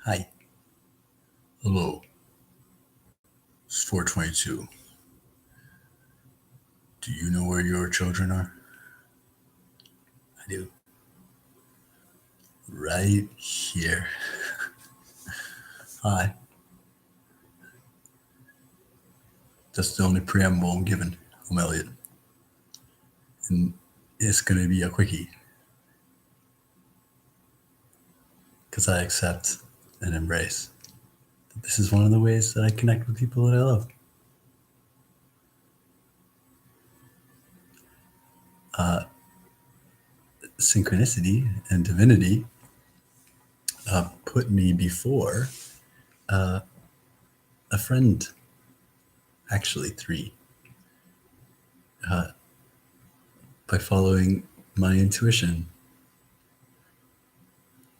Hi. Hello. It's 422. Do you know where your children are? I do. Right here. Hi. That's the only preamble I'm giving. I'm Elliot. And it's going to be a quickie. Because I accept and embrace that this is one of the ways that I connect with people that I love. Synchronicity and divinity put me before a friend, actually three, by following my intuition,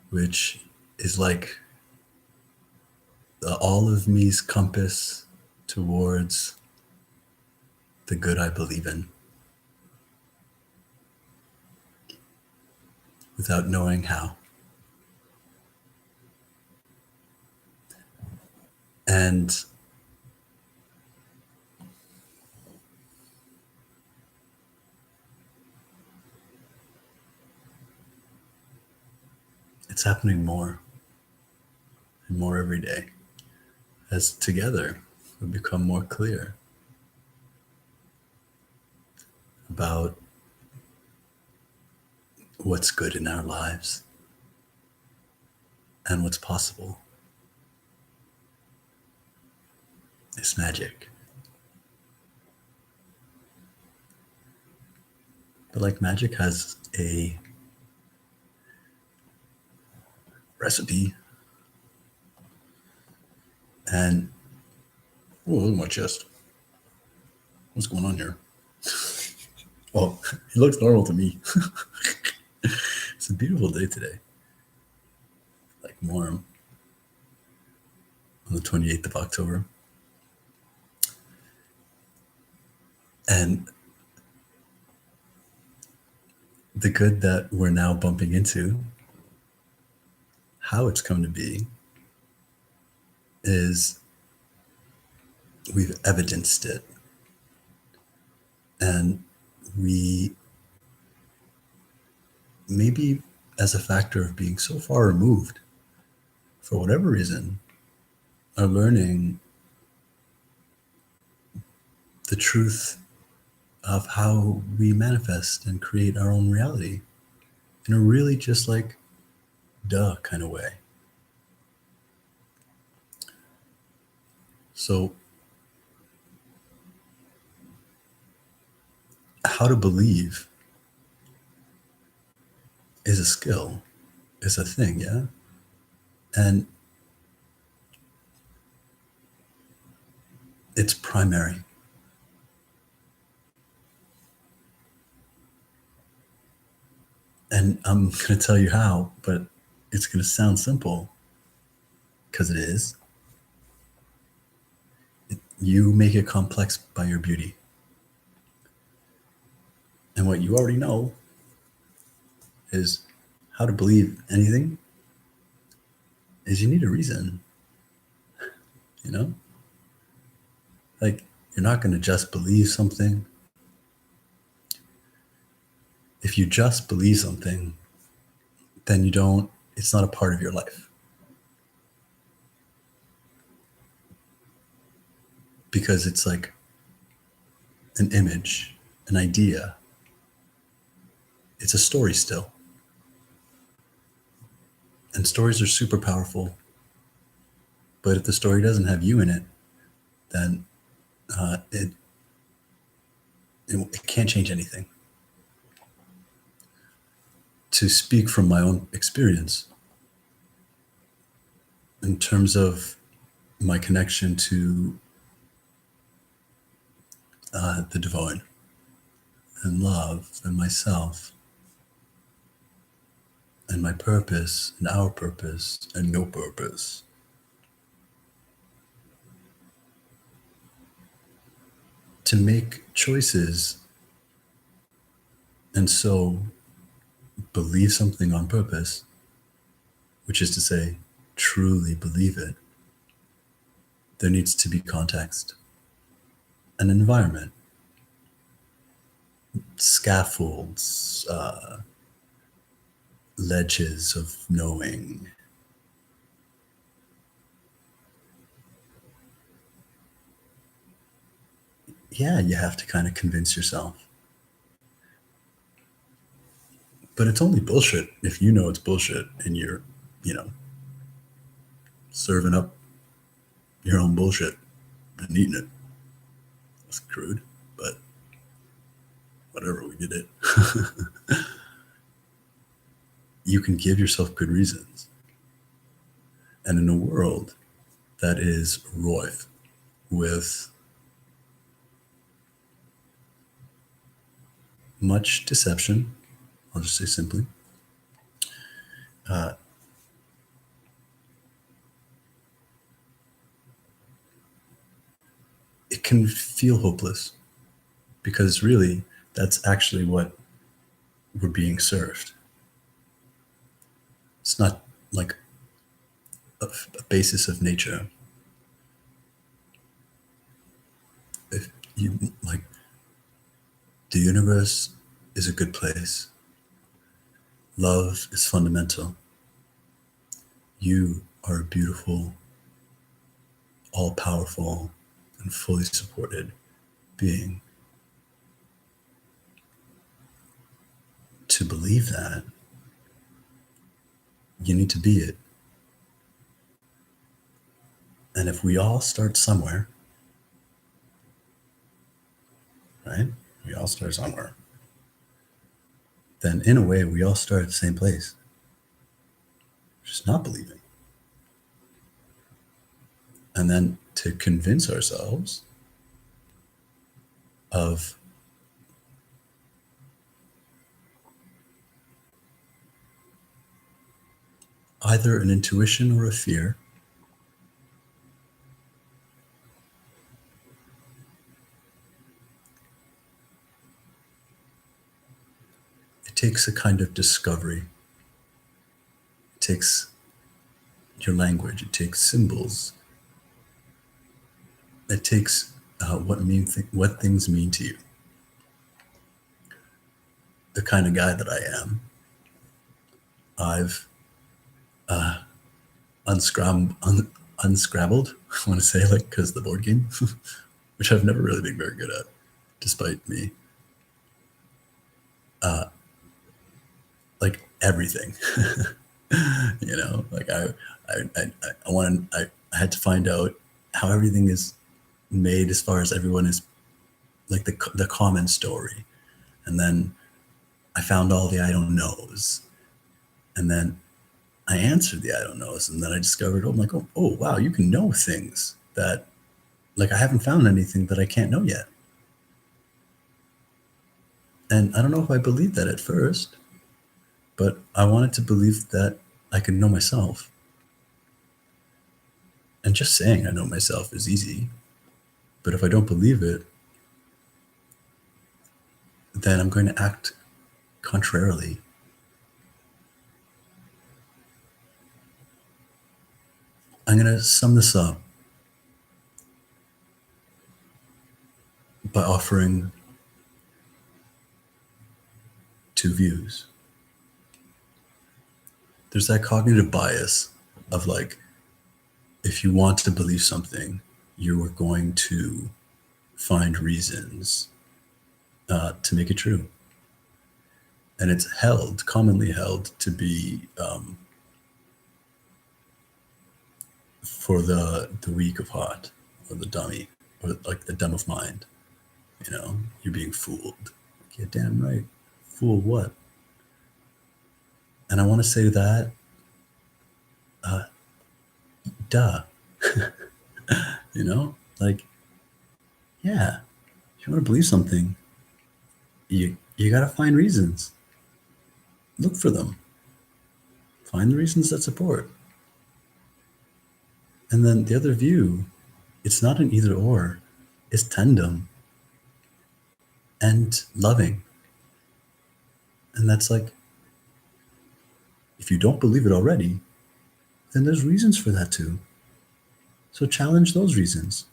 which is like the all of me's compass towards the good I believe in without knowing how. And it's happening more and more every day as together we become more clear about what's good in our lives and what's possible. It's magic. But like magic has a recipe and look at my chest. What's going on here? Well, it looks normal to me. It's a beautiful day today. Like warm on the 28th of October. And the good that we're now bumping into, how it's come to be, is we've evidenced it. And we, maybe as a factor of being so far removed, for whatever reason, are learning the truth of how we manifest and create our own reality in a really just like duh kind of way. So, how to believe is a skill, is a thing, yeah? And it's primary. And I'm going to tell you how, but it's going to sound simple because it is. You make it complex by your beauty. And what you already know is how to believe anything is you need a reason, you know? Like, you're not going to just believe something. If you just believe something, then it's not a part of your life. Because it's like an image, an idea. It's a story still. And stories are super powerful. But if the story doesn't have you in it, then it can't change anything. To speak from my own experience, in terms of my connection to the divine and love and myself and my purpose and our purpose and no purpose. To make choices and so believe something on purpose, which is to say, truly believe it, there needs to be context, an environment, scaffolds, ledges of knowing. Yeah, you have to kind of convince yourself. But it's only bullshit if you know it's bullshit and you're, you know, serving up your own bullshit and eating it. It's crude, but whatever, we did it. You can give yourself good reasons. And in a world that is rife with much deception, I'll just say simply, it can feel hopeless because really that's actually what we're being served. It's not like a basis of nature. If you like, the universe is a good place. Love is fundamental. You are a beautiful, all powerful, and fully supported being. To believe that, you need to be it. And if we all start somewhere, right? We all start somewhere. Then, in a way, we all start at the same place. Just not believing. And then to convince ourselves of either an intuition or a fear. It takes a kind of discovery. It takes your language. It takes symbols. It takes what things mean to you. The kind of guy that I am, I've unscrabbled. I want to say, like, because the board game, which I've never really been very good at, despite me. Like everything, you know. Like I had to find out how everything is made as far as everyone is, like the common story, and then I found all the I don't knows, and then I answered the I don't knows, and then I discovered, oh, I'm like, oh wow, you can know things that, like, I haven't found anything that I can't know yet. And I don't know if I believed that at first, but I wanted to believe that I could know myself. And just saying I know myself is easy, but if I don't believe it, then I'm going to act contrarily. I'm going to sum this up by offering two views. There's that cognitive bias of, like, if you want to believe something, you are going to find reasons to make it true. And it's commonly held to be for the weak of heart, or the dummy, or like the dumb of mind. You know, you're being fooled. Like, you're damn right. Fool what? And I want to say to that, duh. You know, like, yeah, if you want to believe something, you gotta find reasons. Look for them. Find the reasons that support. And then the other view, it's not an either or, it's tandem and loving. And that's like, if you don't believe it already, then there's reasons for that too. So challenge those reasons.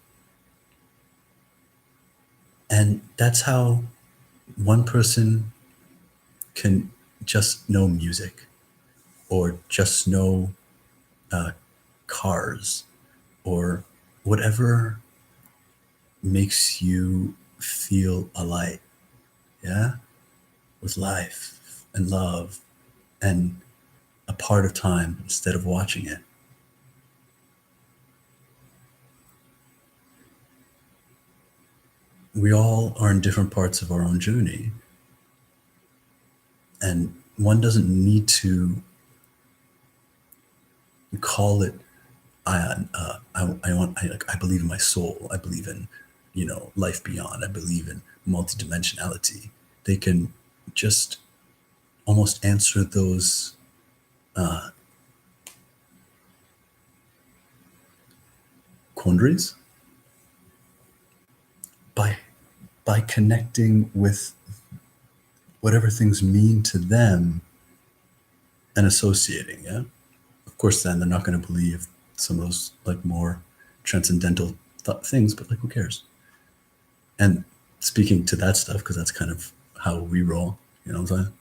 And that's how one person can just know music or just know cars or whatever makes you feel alight, yeah, with life and love and a part of time instead of watching it. We all are in different parts of our own journey, and one doesn't need to call it I believe in my soul. I believe in, life beyond. I believe in multidimensionality. They can just almost answer those quandaries by connecting with whatever things mean to them and associating. Yeah, of course. Then they're not going to believe some of those like more transcendental things, but like who cares? And speaking to that stuff, because that's kind of how we roll. You know what I'm saying?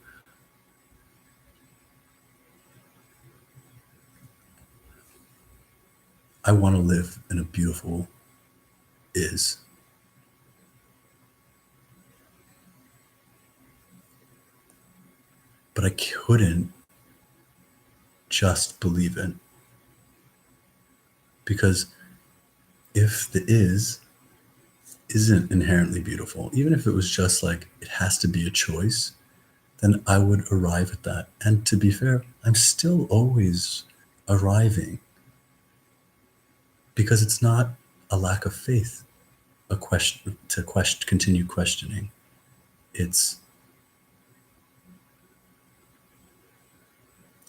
I want to live in a beautiful is. But I couldn't just believe in, because if the is isn't inherently beautiful, even if it was just like it has to be a choice, then I would arrive at that. And to be fair, I'm still always arriving, because it's not a lack of faith, a question to continue questioning. It's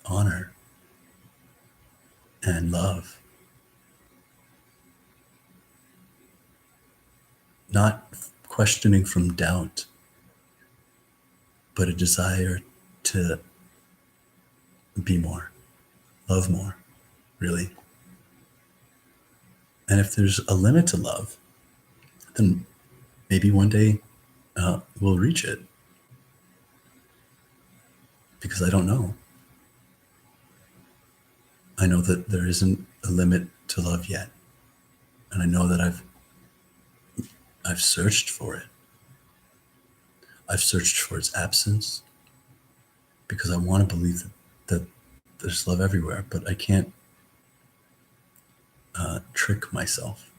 honor and love, not questioning from doubt, but a desire to be more, love more, really. And if there's a limit to love, then maybe one day we'll reach it, because I don't know. I know that there isn't a limit to love yet. And I know that I've searched for it. I've searched for its absence, because I want to believe that there's love everywhere, but I can't trick myself.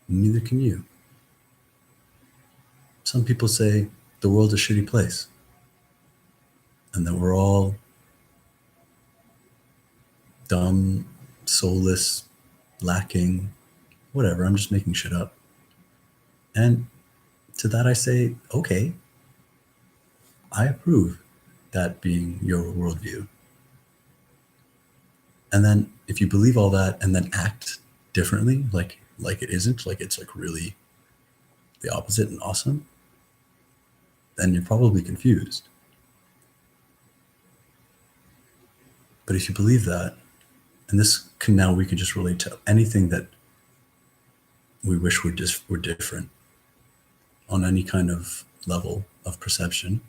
Neither can you. Some people say the world's a shitty place and that we're all dumb, soulless, lacking, whatever. I'm just making shit up. And to that I say, okay, I approve that being your worldview. And then if you believe all that and then act differently, like it isn't, like it's like really the opposite and awesome, then you're probably confused. But if you believe that, and this can now, we can just relate to anything that we wish were different on any kind of level of perception.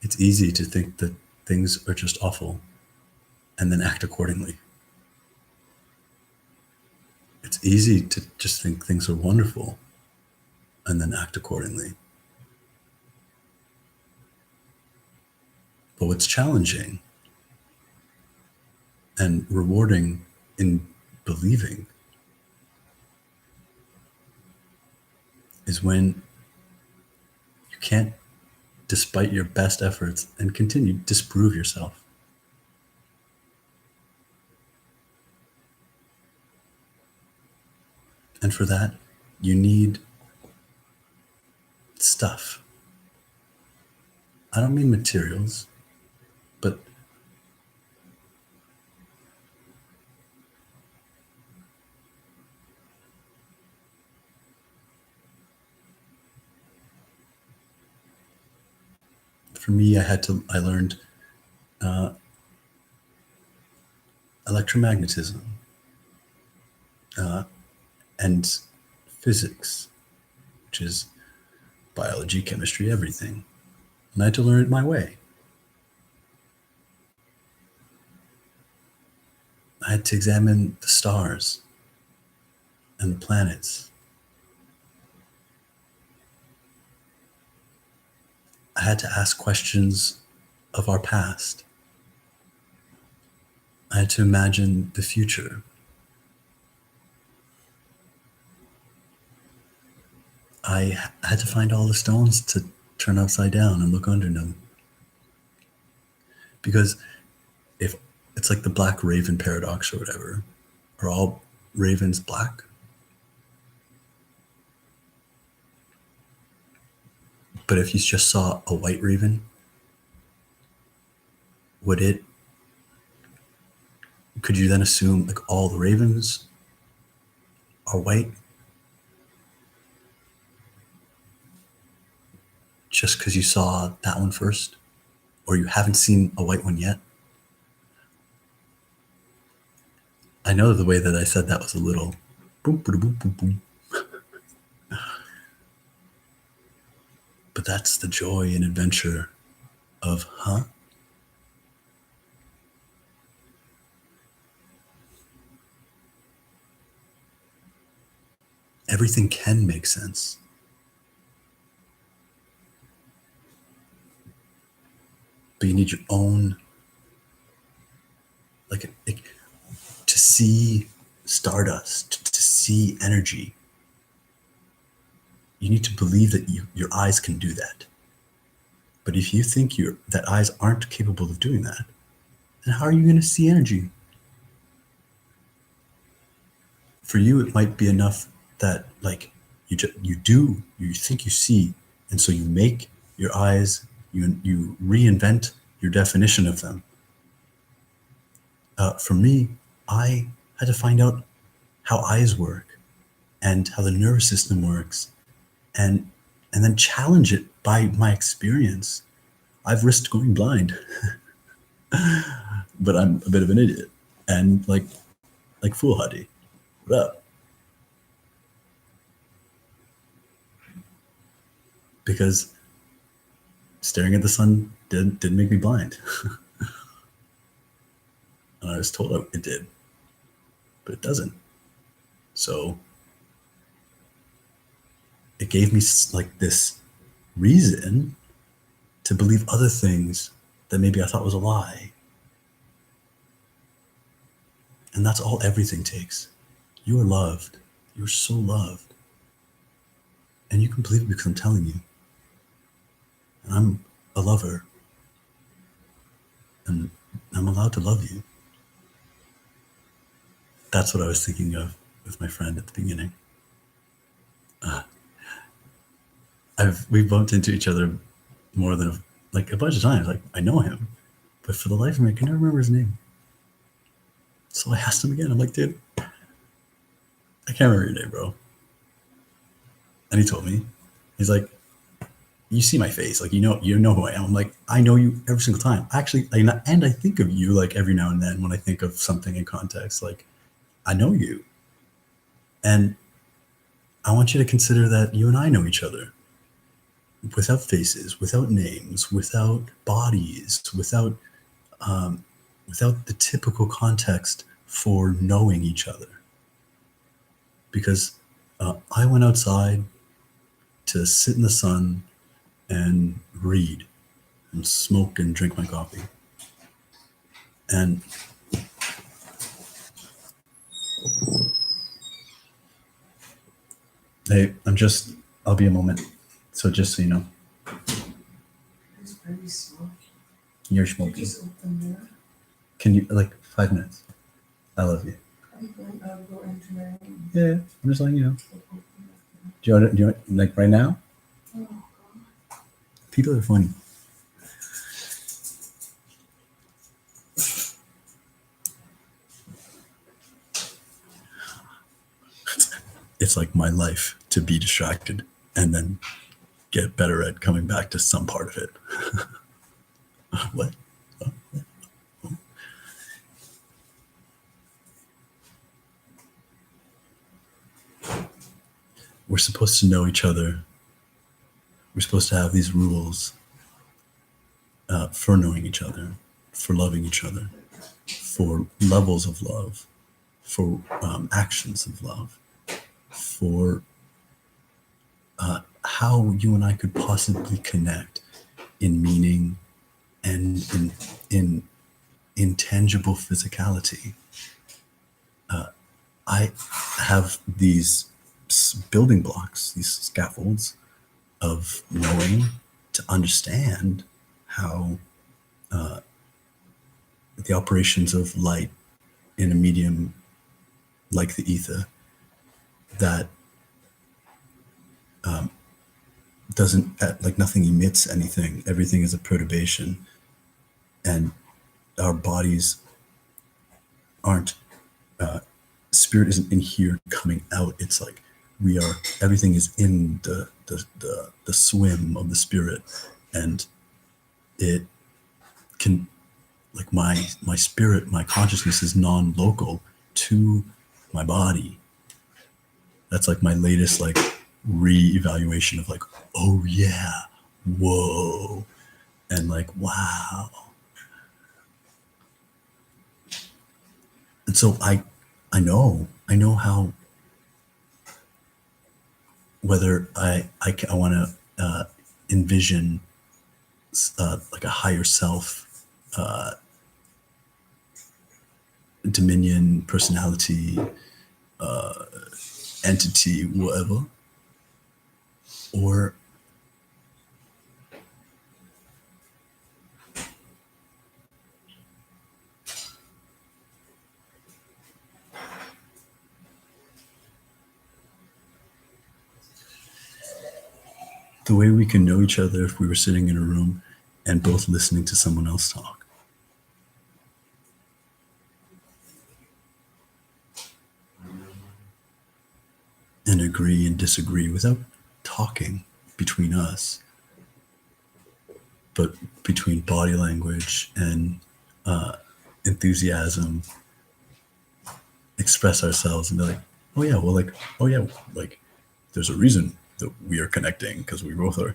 It's easy to think that things are just awful and then act accordingly. It's easy to just think things are wonderful and then act accordingly. But what's challenging and rewarding in believing is when you can't, despite your best efforts, and continue, disprove yourself. And for that, you need stuff. I don't mean materials, but For me, I learned electromagnetism and physics, which is biology, chemistry, everything. And I had to learn it my way. I had to examine the stars and the planets. I had to ask questions of our past. I had to imagine the future. I had to find all the stones to turn upside down and look under them. Because if it's like the black raven paradox or whatever, are all ravens black? But if you just saw a white raven, could you then assume like all the ravens are white? Just because you saw that one first? Or you haven't seen a white one yet? I know the way that I said that was a little boom, boom, boom, boom, boom. But that's the joy and adventure of, everything can make sense. But you need your own, to see stardust, to see energy. You need to believe that your eyes can do that. But if you think that eyes aren't capable of doing that, then how are you going to see energy? For you, it might be enough that you think you see, and so you make your eyes, you reinvent your definition of them. For me, I had to find out how eyes work and how the nervous system works, and then challenge it by my experience. I've risked going blind, but I'm a bit of an idiot. And like foolhardy. What up? Because staring at the sun didn't make me blind. And I was told it did, but it doesn't. So it gave me like this reason to believe other things that maybe I thought was a lie. And that's all everything takes. You are loved. You are so loved. And you can believe it because I'm telling you. And I'm a lover. And I'm allowed to love you. That's what I was thinking of with my friend at the beginning. We've bumped into each other more than a bunch of times. Like, I know him, but for the life of me, I can never remember his name. So I asked him again. I'm like, dude, I can't remember your name, bro. And he told me. He's like, you see my face, like you know who I am. I'm like, I know you every single time. Actually, and I think of you like every now and then when I think of something in context. Like, I know you, and I want you to consider that you and I know each other. Without faces, without names, without bodies, without the typical context for knowing each other. Because I went outside to sit in the sun and read and smoke and drink my coffee. And hey, I'll be a moment. So just so you know. It's very smoky. You're smoking. Just open there. Can you, 5 minutes? I love you. I'll go into my room. Yeah, I'm just letting you know. Do you want like right now? Oh, God. People are funny. It's like my life to be distracted and then get better at coming back to some part of it. What? We're supposed to know each other. We're supposed to have these rules for knowing each other, for loving each other, for levels of love, for actions of love, for how you and I could possibly connect in meaning and in intangible physicality. I have these building blocks, these scaffolds of knowing to understand how the operations of light in a medium like the ether that doesn't, like nothing emits anything, everything is a perturbation, and our bodies aren't, spirit isn't in here coming out. It's like we are, everything is in the swim of the spirit, and it can, like my spirit, my consciousness is non-local to my body. That's like my latest like re-evaluation of like, oh yeah, whoa, and like wow. And so I know how, whether I want to envision like a higher self, dominion, personality, entity, whatever, or the way we can know each other if we were sitting in a room and both listening to someone else talk. And agree and disagree without talking between us, but between body language and enthusiasm, express ourselves and be like, oh yeah, well, like, oh yeah, like there's a reason that we are connecting because we both are.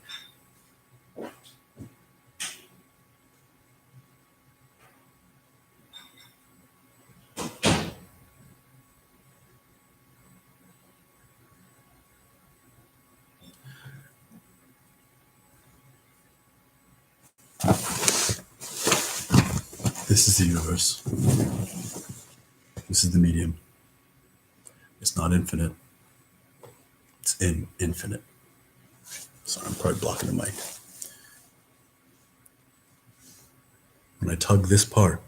This is the universe. This is the medium. It's not infinite. It's infinite. Sorry, I'm probably blocking the mic. When I tug this part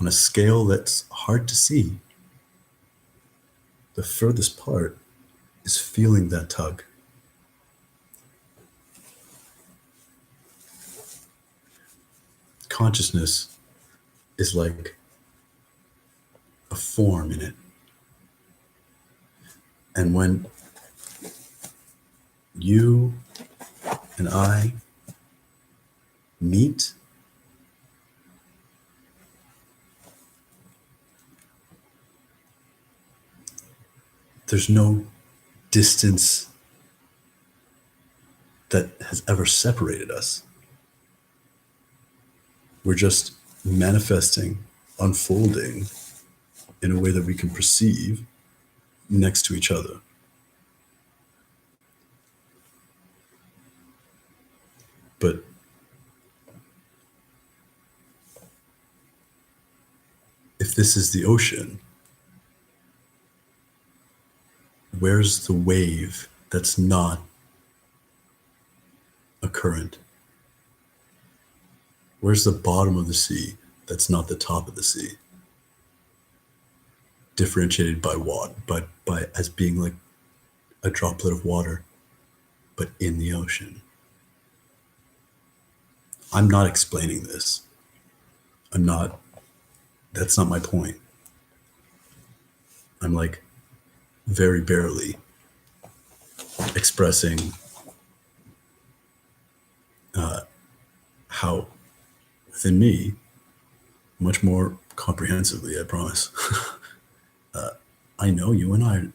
on a scale that's hard to see, the furthest part is feeling that tug. Consciousness is like a form in it. And when you and I meet, there's no distance that has ever separated us. We're just manifesting, unfolding in a way that we can perceive next to each other. But if this is the ocean, where's the wave that's not a current? Where's the bottom of the sea that's not the top of the sea? Differentiated by what? By as being like a droplet of water, but in the ocean. I'm not explaining this. That's not my point. I'm like very barely expressing how within me, much more comprehensively, I promise, I know you and I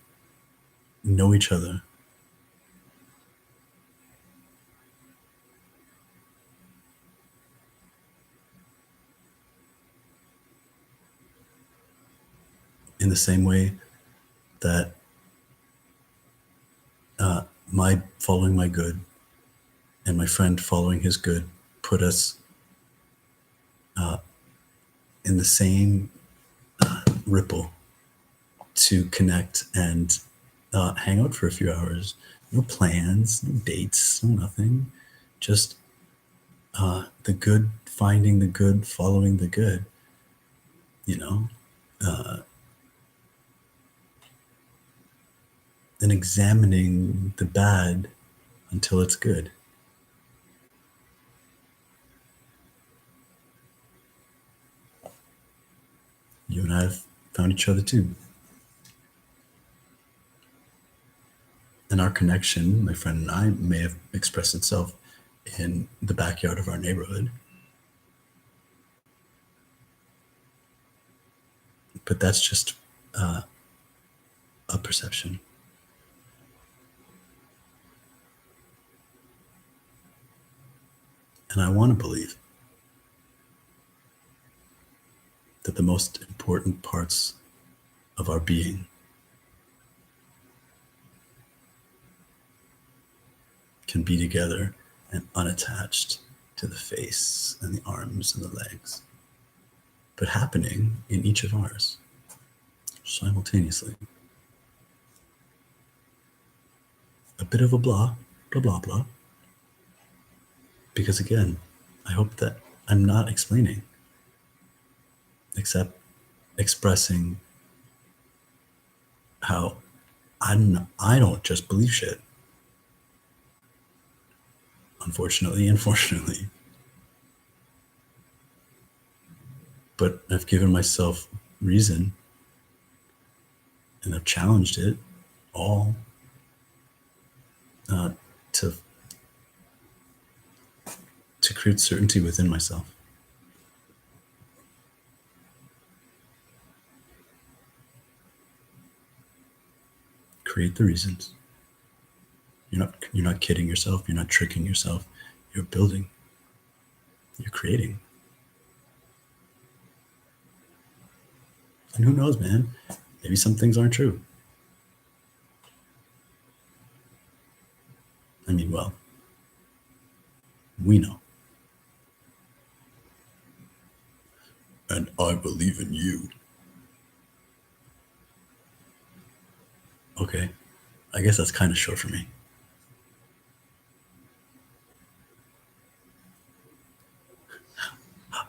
know each other in the same way that my following my good and my friend following his good put us in the same ripple to connect and hang out for a few hours. No plans, no dates, no nothing. Just the good, finding the good, following the good, you know, and examining the bad until it's good. You and I have found each other too. And our connection, my friend and I, may have expressed itself in the backyard of our neighborhood. But that's just a perception. And I want to believe that the most important parts of our being can be together and unattached to the face and the arms and the legs, but happening in each of ours simultaneously. A bit of a blah, blah, blah, blah. Because again, I hope that I'm not explaining, except expressing how I don't just believe shit. Unfortunately and fortunately. But I've given myself reason and I've challenged it all to create certainty within myself. Create the reasons. You're not kidding yourself. You're not tricking yourself. You're building. You're creating. And who knows, man? Maybe some things aren't true. I mean, well, we know. And I believe in you. Okay. I guess that's kind of short for me.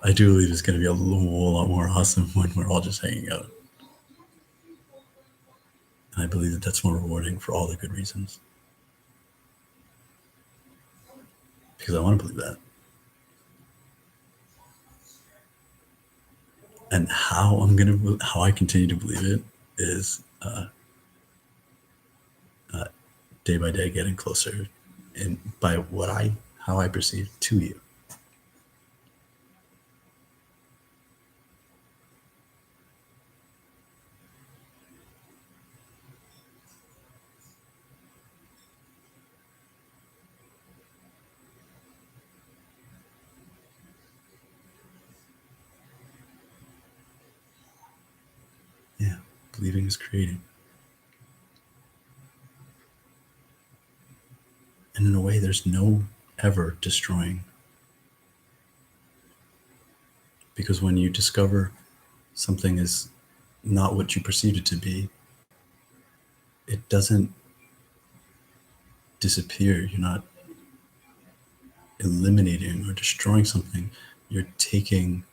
I do believe it's going to be a whole lot more awesome when we're all just hanging out. And I believe that that's more rewarding for all the good reasons. Because I want to believe that. And how I continue to believe it is day by day getting closer and by how I perceive to you. Yeah, believing is creating. And in a way, there's no ever destroying. Because when you discover something is not what you perceived it to be, it doesn't disappear. You're not eliminating or destroying something. You're taking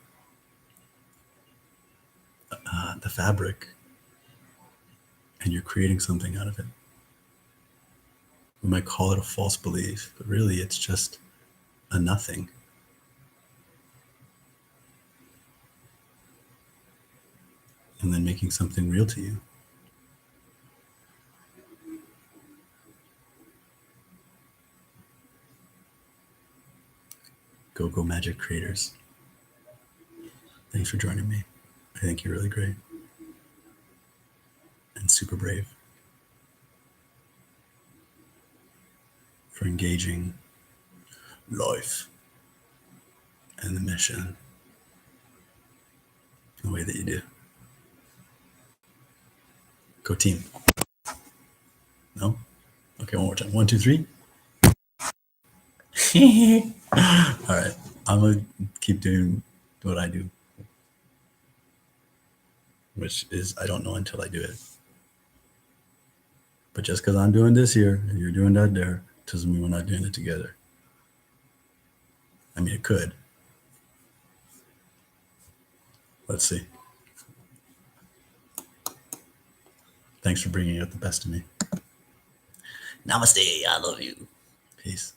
the fabric and you're creating something out of it. We might call it a false belief, but really it's just a nothing. And then making something real to you. Go Magic creators. Thanks for joining me. I think you're really great and super brave for engaging life and the mission the way that you do. Go team. No? Okay, one more time. 1, 2, 3. All right. I'm going to keep doing what I do, which is I don't know until I do it. But just because I'm doing this here and you're doing that there doesn't mean we're not doing it together. I mean, it could. Let's see. Thanks for bringing out the best of me. Namaste. I love you. Peace.